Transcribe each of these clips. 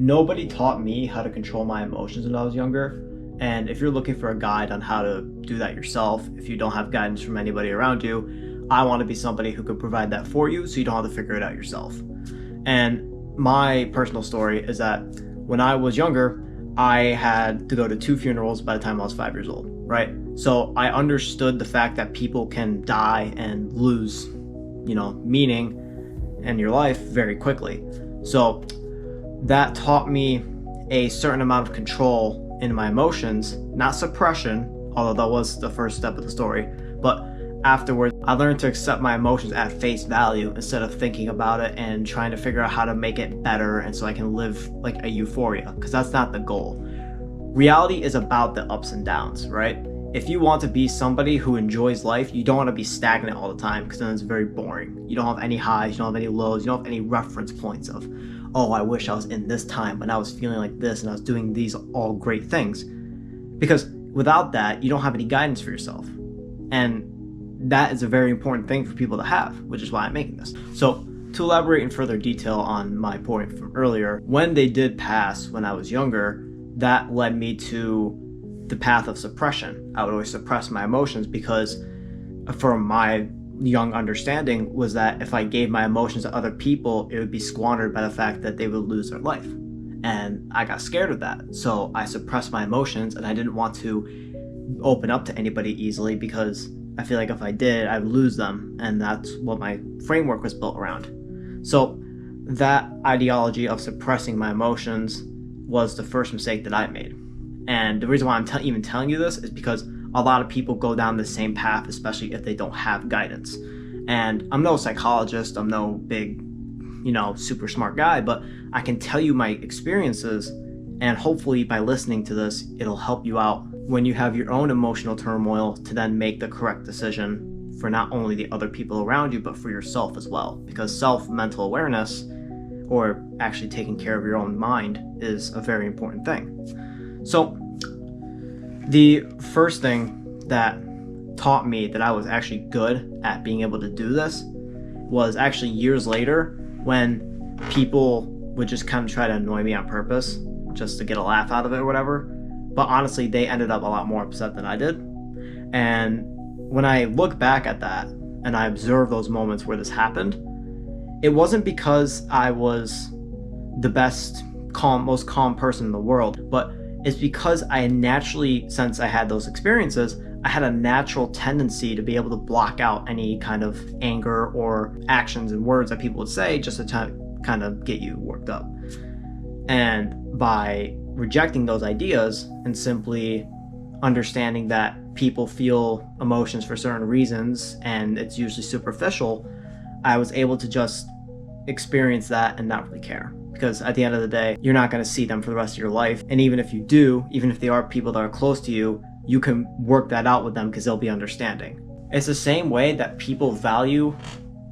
nobody taught me how to control my emotions when I was younger. And if you're looking for a guide on how to do that yourself, if you don't have guidance from anybody around you, I want to be somebody who could provide that for you so you don't have to figure it out yourself. And my personal story is that when I was younger, I had to go to 2 funerals by the time I was 5 years old, right? So I understood the fact that people can die and lose, meaning in your life very quickly. So that taught me a certain amount of control in my emotions, not suppression, although that was the first step of the story. But afterwards, I learned to accept my emotions at face value instead of thinking about it and trying to figure out how to make it better and so I can live like a euphoria, because that's not the goal. Reality is about the ups and downs, right? If you want to be somebody who enjoys life, you don't want to be stagnant all the time, because then it's very boring. You don't have any highs, you don't have any lows, you don't have any reference points of, oh, I wish I was in this time when I was feeling like this and I was doing these all great things. Because without that, you don't have any guidance for yourself. And that is a very important thing for people to have, which is why I'm making this. So to elaborate in further detail on my point from earlier, when they did pass when I was younger, that led me to the path of suppression. I would always suppress my emotions because from my young understanding was that if I gave my emotions to other people, it would be squandered by the fact that they would lose their life. And I got scared of that. So I suppressed my emotions and I didn't want to open up to anybody easily because I feel like if I did, I'd lose them. And that's what my framework was built around. So that ideology of suppressing my emotions was the first mistake that I made. And the reason why I'm even telling you this is because a lot of people go down the same path, especially if they don't have guidance. And I'm no psychologist, I'm no big, super smart guy, but I can tell you my experiences, and hopefully by listening to this, it'll help you out when you have your own emotional turmoil to then make the correct decision for not only the other people around you, but for yourself as well. Because mental awareness, or actually taking care of your own mind, is a very important thing. So the first thing that taught me that I was actually good at being able to do this was actually years later when people would just kind of try to annoy me on purpose just to get a laugh out of it or whatever. But honestly, they ended up a lot more upset than I did. And when I look back at that and I observe those moments where this happened, it wasn't because I was the best, most calm person in the world, but it's because I naturally, since I had those experiences, I had a natural tendency to be able to block out any kind of anger or actions and words that people would say just to kind of get you worked up. And by rejecting those ideas and simply understanding that people feel emotions for certain reasons and it's usually superficial, I was able to just experience that and not really care. Because at the end of the day, you're not going to see them for the rest of your life. And even if you do, even if they are people that are close to you, you can work that out with them because they'll be understanding. It's the same way that people value,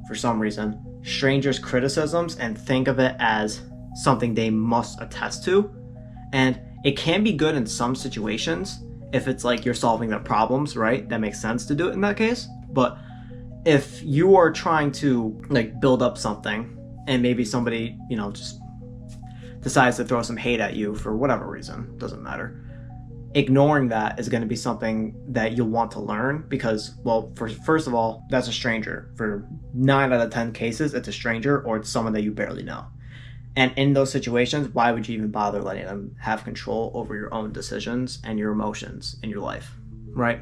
for some reason, strangers' criticisms and think of it as something they must attest to. And it can be good in some situations if it's like you're solving their problems, right? That makes sense to do it in that case. But if you are trying to build up something and maybe somebody, just decides to throw some hate at you for whatever reason, doesn't matter, ignoring that is going to be something that you'll want to learn because, well, first of all, that's a stranger. For 9 out of 10 cases, it's a stranger or it's someone that you barely know. And in those situations, why would you even bother letting them have control over your own decisions and your emotions in your life, right?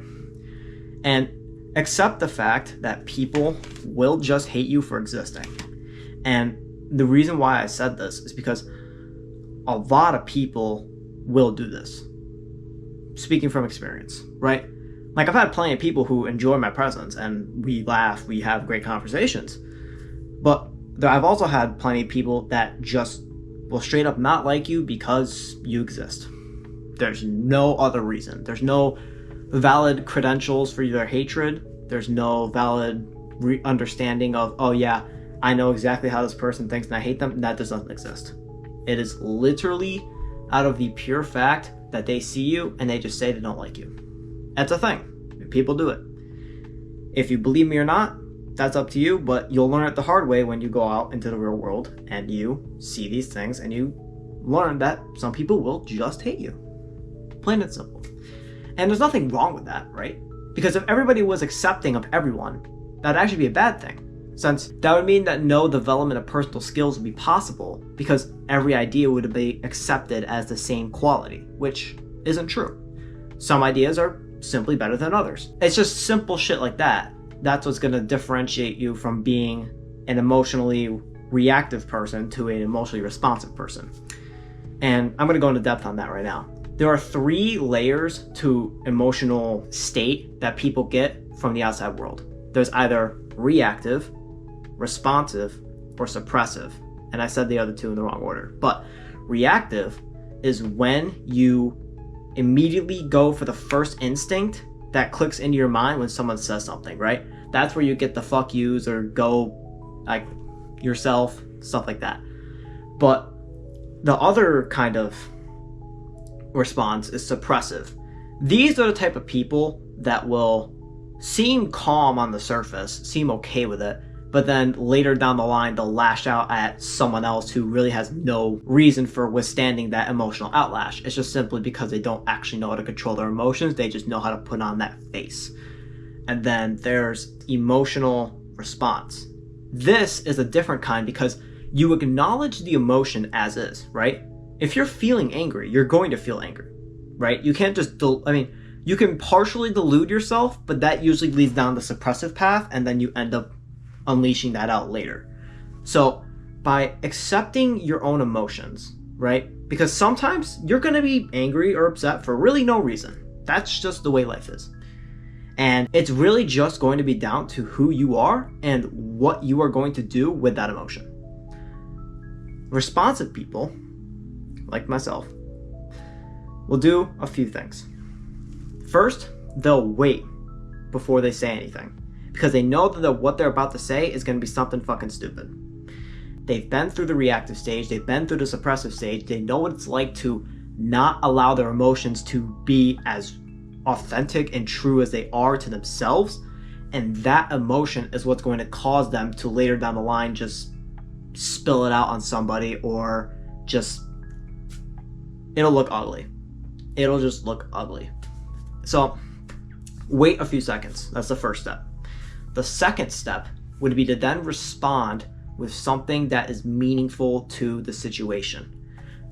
And accept the fact that people will just hate you for existing. And the reason why I said this is because a lot of people will do this. Speaking from experience, right? Like I've had plenty of people who enjoy my presence and we laugh, we have great conversations. But I've also had plenty of people that just will straight up not like you because you exist. There's no other reason. There's no valid credentials for their hatred. There's no valid understanding of, oh yeah, I know exactly how this person thinks and I hate them. That doesn't exist. It is literally out of the pure fact that they see you and they just say they don't like you. That's a thing. People do it. If you believe me or not, that's up to you, but you'll learn it the hard way when you go out into the real world and you see these things and you learn that some people will just hate you. Plain and simple. And there's nothing wrong with that, right? Because if everybody was accepting of everyone, that'd actually be a bad thing, since that would mean that no development of personal skills would be possible because every idea would be accepted as the same quality, which isn't true. Some ideas are simply better than others. It's just simple shit like that. That's what's going to differentiate you from being an emotionally reactive person to an emotionally responsive person. And I'm going to go into depth on that right now. There are 3 layers to emotional state that people get from the outside world. There's either reactive, responsive, or suppressive. And I said the other 2 in the wrong order. But reactive is when you immediately go for the first instinct that clicks into your mind when someone says something, right? That's where you get the fuck yous or go like yourself, stuff like that. But the other kind of response is suppressive. These are the type of people that will seem calm on the surface, seem okay with it, but then later down the line they'll lash out at someone else who really has no reason for withstanding that emotional outlash. It's just simply because they don't actually know how to control their emotions, they just know how to put on that face. And then there's emotional response. This is a different kind because you acknowledge the emotion as is, right? If you're feeling angry, you're going to feel angry, right? You can't just, you can partially delude yourself, but that usually leads down the suppressive path, and then you end up unleashing that out later. So by accepting your own emotions, right? Because sometimes you're going to be angry or upset for really no reason. That's just the way life is. And it's really just going to be down to who you are and what you are going to do with that emotion. Responsive people, like myself, will do a few things. First, they'll wait before they say anything because they know that what they're about to say is going to be something fucking stupid. They've been through the reactive stage, they've been through the suppressive stage, they know what it's like to not allow their emotions to be as authentic and true as they are to themselves, and that emotion is what's going to cause them to later down the line just spill it out on somebody, or just it'll look ugly. It'll just look ugly. So wait a few seconds. That's the first step. The second step would be to then respond with something that is meaningful to the situation.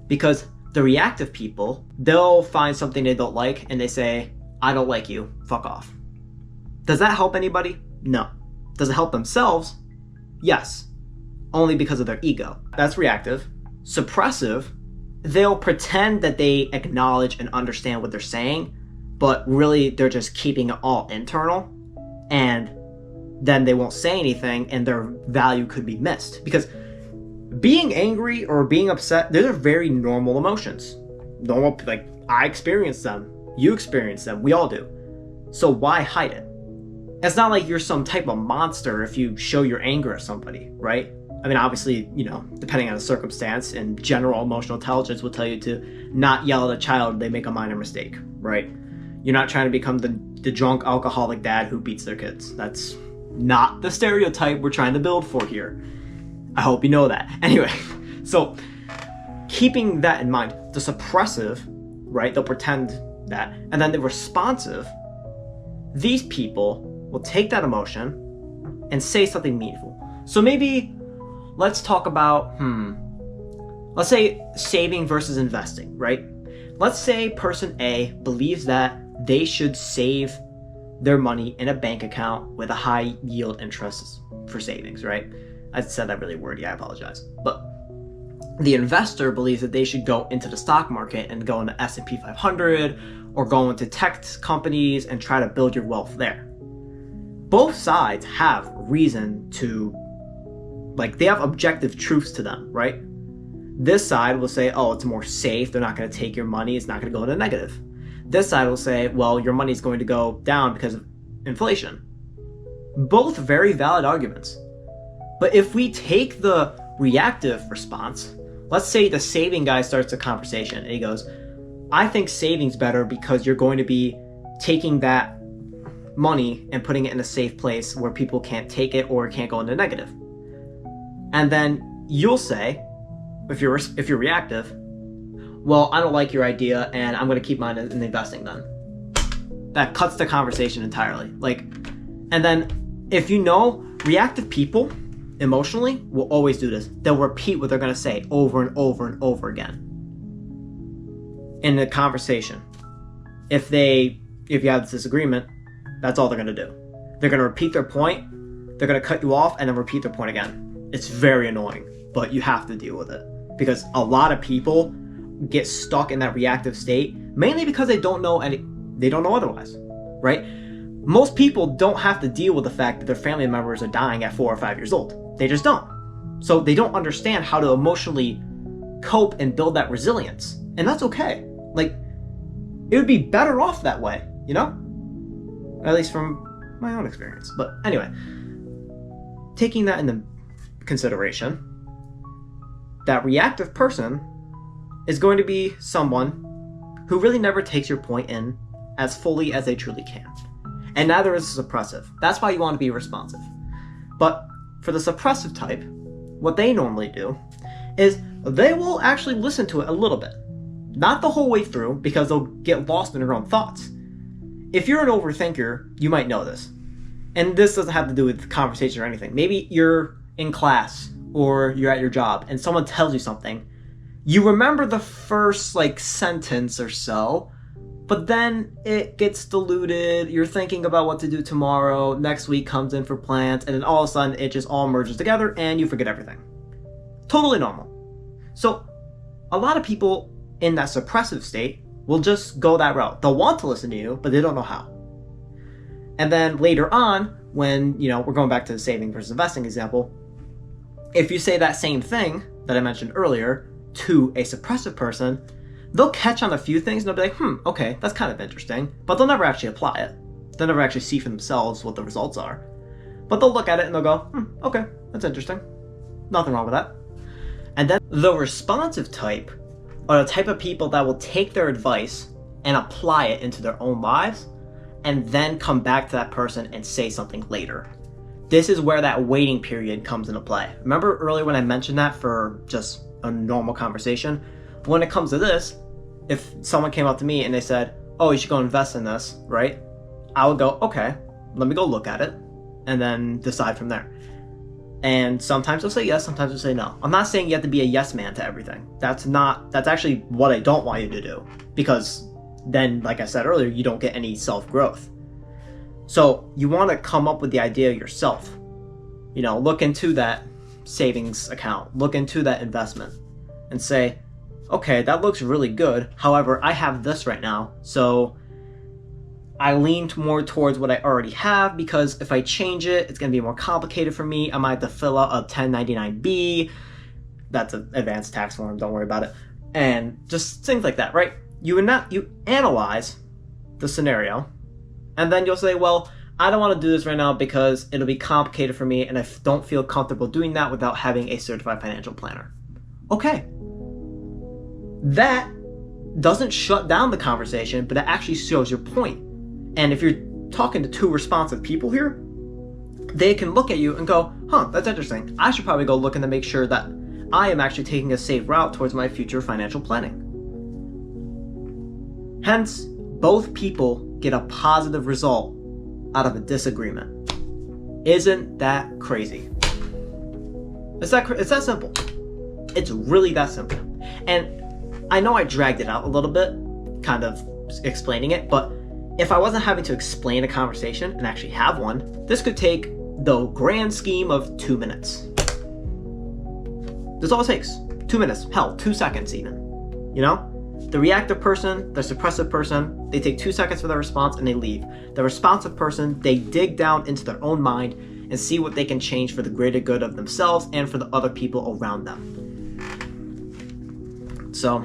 Because the reactive people, they'll find something they don't like and they say, I don't like you, fuck off. Does that help anybody? No. Does it help themselves? Yes. Only because of their ego. That's reactive. Suppressive, they'll pretend that they acknowledge and understand what they're saying, but really they're just keeping it all internal, and then they won't say anything and their value could be missed. Because being angry or being upset, those are very normal emotions. Normal, like I experience them, you experience them, we all do. So why hide it? It's not like you're some type of monster if you show your anger at somebody, right? I mean, obviously, depending on the circumstance, and general emotional intelligence will tell you to not yell at a child if they make a minor mistake, right? You're not trying to become the drunk alcoholic dad who beats their kids. That's not the stereotype we're trying to build for here. I hope you know that. Anyway, so keeping that in mind, the suppressive, right, they'll pretend that, and then the responsive, these people will take that emotion and say something meaningful. So maybe let's talk about, let's say saving versus investing, right? Let's say person A believes that they should save their money in a bank account with a high yield interest for savings, right? I said that really wordy, I apologize. But the investor believes that they should go into the stock market and go into S&P 500 or go into tech companies and try to build your wealth there. Both sides have reason to, they have objective truths to them, right? This side will say, oh, it's more safe, they're not going to take your money, it's not going to go into negative. This side will say, well, your money's going to go down because of inflation. Both very valid arguments. But if we take the reactive response, let's say the saving guy starts a conversation and he goes, I think saving's better because you're going to be taking that money and putting it in a safe place where people can't take it or it can't go into negative. And then you'll say, if you're reactive, well, I don't like your idea and I'm going to keep mine in investing then. That cuts the conversation entirely. Like, and then if you know, reactive people emotionally will always do this. They'll repeat what they're going to say over and over and over again in the conversation. If you have this disagreement, that's all they're going to do. They're going to repeat their point, they're going to cut you off, and then repeat their point again. It's very annoying, but you have to deal with it. Because a lot of people get stuck in that reactive state, mainly because they don't know otherwise, right? Most people don't have to deal with the fact that their family members are dying at 4 or 5 years old. They just don't. So they don't understand how to emotionally cope and build that resilience. And that's okay. Like, it would be better off that way, you know? At least from my own experience. But anyway, taking that into consideration, that reactive person is going to be someone who really never takes your point in as fully as they truly can. And neither is suppressive. That's why you want to be responsive. But for the suppressive type, what they normally do is they will actually listen to it a little bit. Not the whole way through, because they'll get lost in their own thoughts. If you're an overthinker, you might know this. And this doesn't have to do with conversation or anything. Maybe you're in class or you're at your job and someone tells you something. You remember the first sentence or so, but then it gets diluted. You're thinking about what to do tomorrow. Next week comes in for plans, and then all of a sudden it just all merges together and you forget everything. Totally normal. So a lot of people in that suppressive state will just go that route. They'll want to listen to you, but they don't know how. And then later on, when, we're going back to the saving versus investing example, if you say that same thing that I mentioned earlier to a suppressive person, they'll catch on a few things and they'll be like, okay, that's kind of interesting, but they'll never actually apply it. They'll never actually see for themselves what the results are. But they'll look at it and they'll go, okay, that's interesting. Nothing wrong with that. And then the responsive type are the type of people that will take their advice and apply it into their own lives and then come back to that person and say something later. This is where that waiting period comes into play. Remember earlier when I mentioned that for just a normal conversation? When it comes to this, if someone came up to me and they said, oh, you should go invest in this, right? I would go, okay, let me go look at it and then decide from there. And sometimes they'll say yes, sometimes they'll say no. I'm not saying you have to be a yes man to everything. That's actually what I don't want you to do, because then, like I said earlier, you don't get any self-growth. So you want to come up with the idea yourself. Look into that savings account, look into that investment and say, okay, that looks really good. However, I have this right now. So I leaned more towards what I already have, because if I change it, it's going to be more complicated for me. I might have to fill out a 1099B. That's an advanced tax form. Don't worry about it. And just things like that, right? You analyze the scenario, and then you'll say, well, I don't want to do this right now because it'll be complicated for me, and I don't feel comfortable doing that without having a certified financial planner. Okay. That doesn't shut down the conversation, but it actually shows your point. And if you're talking to two responsive people here, they can look at you and go, that's interesting. I should probably go look and make sure that I am actually taking a safe route towards my future financial planning. Hence, both people get a positive result out of a disagreement. Isn't that crazy? It's that simple. It's really that simple. And I know I dragged it out a little bit, kind of explaining it, but if I wasn't having to explain a conversation and actually have one, this could take the grand scheme of 2 minutes. That's all it takes. 2 minutes. Hell, 2 seconds even. The reactive person, the suppressive person, they take 2 seconds for their response and they leave. The responsive person, they dig down into their own mind and see what they can change for the greater good of themselves and for the other people around them. So,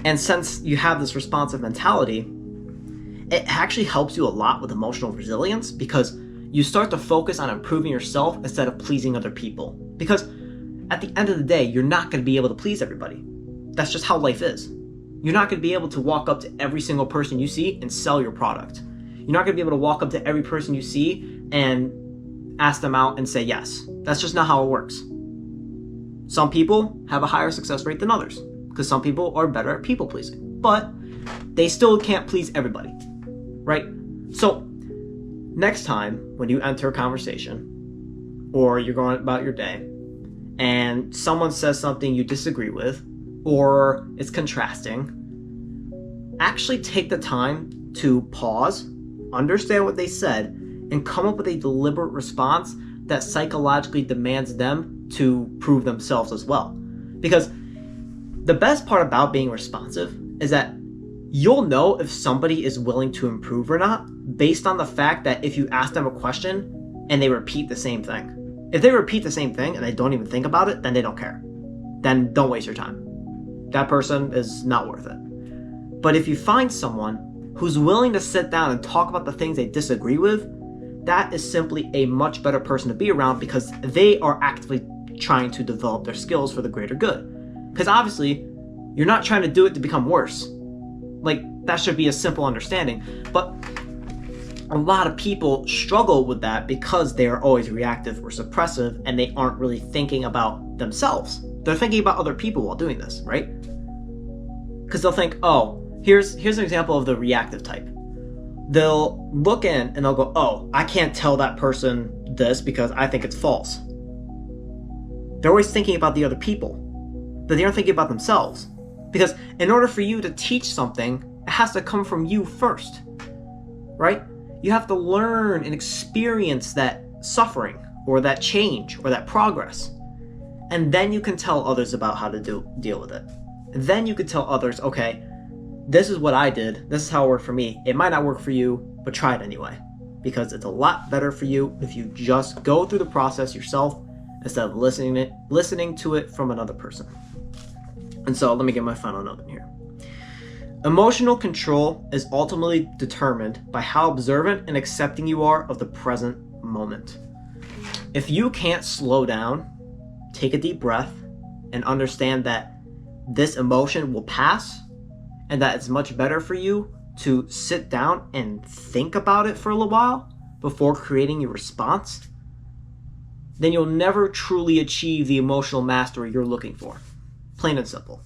and since you have this responsive mentality, it actually helps you a lot with emotional resilience, because you start to focus on improving yourself instead of pleasing other people. Because at the end of the day, you're not going to be able to please everybody. That's just how life is. You're not going to be able to walk up to every single person you see and sell your product. You're not going to be able to walk up to every person you see and ask them out and say yes. That's just not how it works. Some people have a higher success rate than others because some people are better at people pleasing, but they still can't please everybody, right? So next time when you enter a conversation or you're going about your day and someone says something you disagree with or it's contrasting, actually take the time to pause, understand what they said, and come up with a deliberate response that psychologically demands them to prove themselves as well. Because the best part about being responsive is that you'll know if somebody is willing to improve or not based on the fact that if you ask them a question and they repeat the same thing. If they repeat the same thing and they don't even think about it, then they don't care. Then don't waste your time. That person is not worth it. But if you find someone who's willing to sit down and talk about the things they disagree with, that is simply a much better person to be around because they are actively trying to develop their skills for the greater good. Because obviously, you're not trying to do it to become worse. Like, that should be a simple understanding. But a lot of people struggle with that because they are always reactive or suppressive and they aren't really thinking about themselves. They're thinking about other people while doing this, right? Because they'll think, oh, here's an example of the reactive type. They'll look in and they'll go, oh, I can't tell that person this because I think it's false. They're always thinking about the other people, but they aren't thinking about themselves. Because in order for you to teach something, it has to come from you first, right? You have to learn and experience that suffering or that change or that progress. And then you can tell others about how to deal with it. And then you can tell others, okay, this is what I did. This is how it worked for me. It might not work for you, but try it anyway. Because it's a lot better for you if you just go through the process yourself instead of listening to it from another person. And so let me get my final note in here. Emotional control is ultimately determined by how observant and accepting you are of the present moment. If you can't slow down, take a deep breath, and understand that this emotion will pass, and that it's much better for you to sit down and think about it for a little while before creating your response, then you'll never truly achieve the emotional mastery you're looking for. Plain and simple.